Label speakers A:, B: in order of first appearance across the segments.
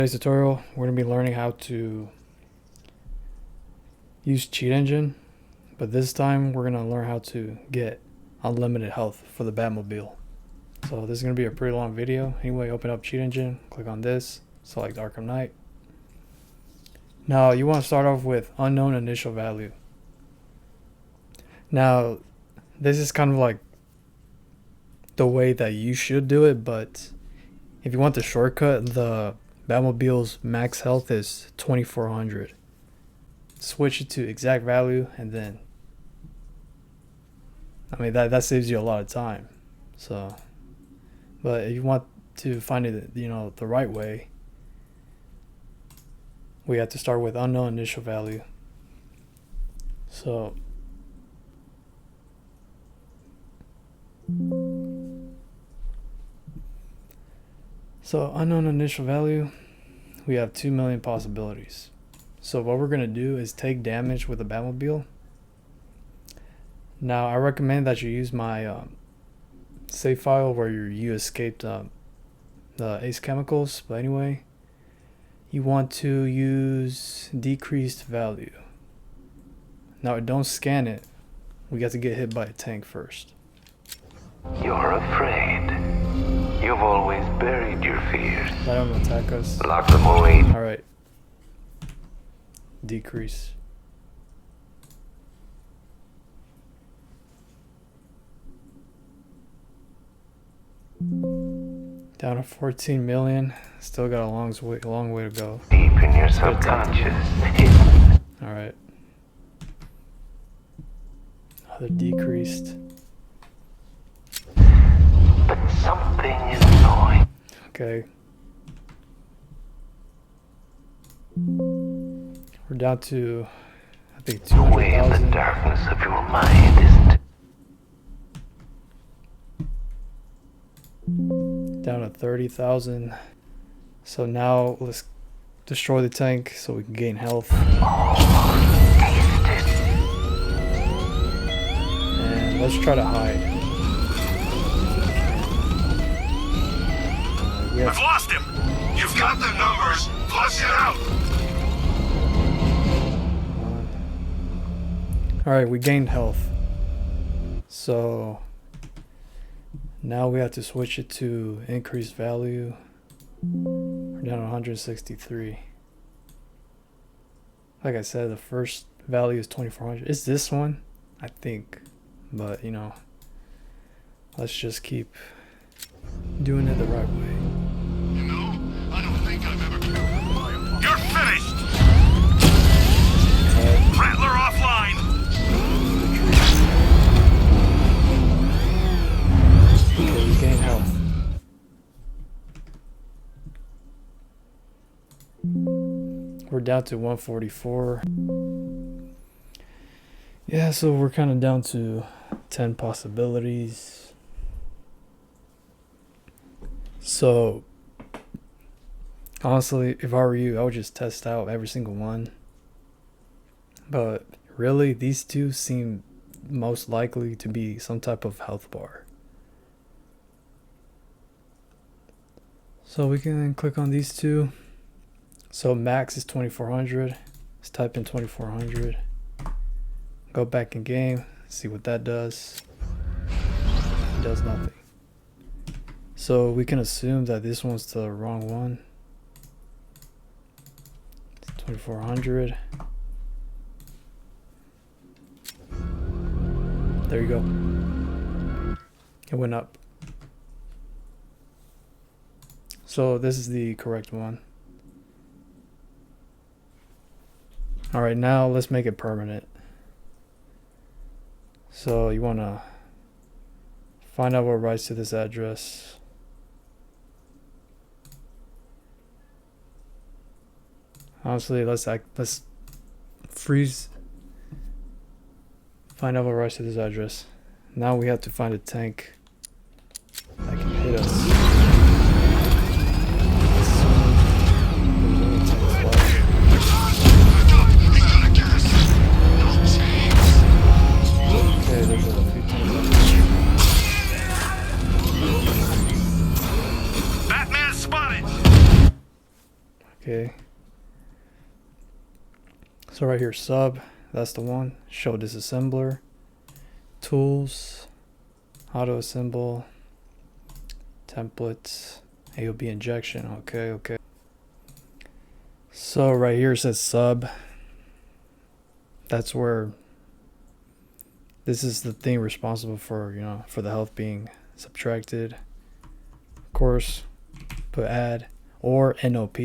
A: Today's tutorial, we're going to be learning how to use cheat engine, but this time we're going to learn how to get unlimited health for the Batmobile. So this is going to be a pretty long video. Anyway, open up cheat engine, click on this, select Arkham Knight. Now you want to start off with unknown initial value. Now this is kind of like the way that you should do it, but if you want the shortcut, the Batmobile's max health is 2400. Switch it to exact value, and then that saves you a lot of time. So, but if you want to find it, the right way, we have to start with unknown initial value. So unknown initial value, we have 2 million possibilities. So what we're going to do is take damage with the Batmobile. Now I recommend that you use my save file where you escaped the Ace chemicals, but anyway, you want to use decreased value. Now don't scan it, we got to get hit by a tank first.
B: You're afraid. You've always buried your fears.
A: Let them attack us.
B: Lock them away.
A: Alright. Decrease. Down to 14 million. Still got a long way to go.
B: Deep in your subconscious.
A: Alright. Another decreased.
B: But something is gnawing.
A: Okay. We're down to, I think,
B: Away in the
A: 200,000.
B: darkness of your mind, isn't it?
A: Down to 30,000. So now let's destroy the tank so we can gain health.
B: Taste it.
A: And let's try to hide.
C: I've lost him! You've got the numbers! Flush it out!
A: Alright, we gained health. So now we have to switch it to increased value. We're down to 163. Like I said, the first value is 2400. It's this one, I think. But let's just keep doing it the right way.
C: You know, I don't think I've ever killed a lion. You're finished! Rattler offline!
A: Okay, we gain health. We're down to 144. Yeah, so we're kind of down to 10 possibilities. So honestly, if I were you, I would just test out every single one. But really, these two seem most likely to be some type of health bar. So we can click on these two. So max is 2400. Let's type in 2400. Go back in game, see what that does. It does nothing. So we can assume that this one's the wrong one. 2400. There you go. It went up. So this is the correct one. Alright, now let's make it permanent. So you want to find out what writes to this address. Honestly, let's freeze. Find out what writes to this address. Now we have to find a tank that can hit us. Okay, there's a few tanks. Okay. So right here, sub, that's the one. Show disassembler. Tools. Auto assemble. Templates. AOB injection. Okay. So right here it says sub. That's where this is the thing responsible for, you know, for the health being subtracted. Of course, put add or NOP.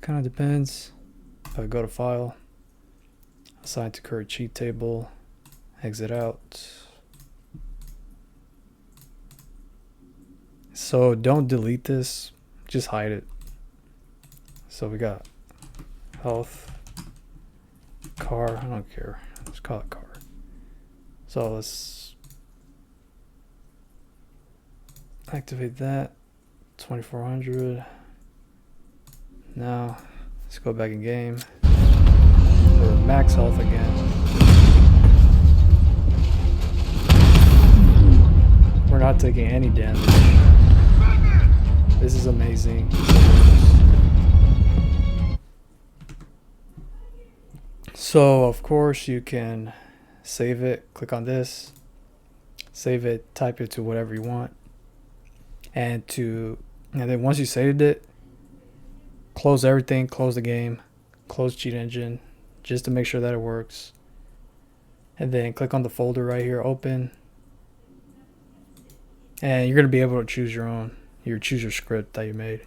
A: Kind of depends. If I go to file, assign to current cheat table, exit out. So don't delete this, just hide it. So we got health, car, I don't care, let's call it car. So let's activate that, 2400. Now let's go back in game. We're max health again. We're not taking any damage. This is amazing. So of course you can save it, click on this, save it, type it to whatever you want, and then once you saved it, close everything, close the game, close cheat engine, just to make sure that it works, and then click on the folder right here, open, and you're going to be able to choose your script that you made.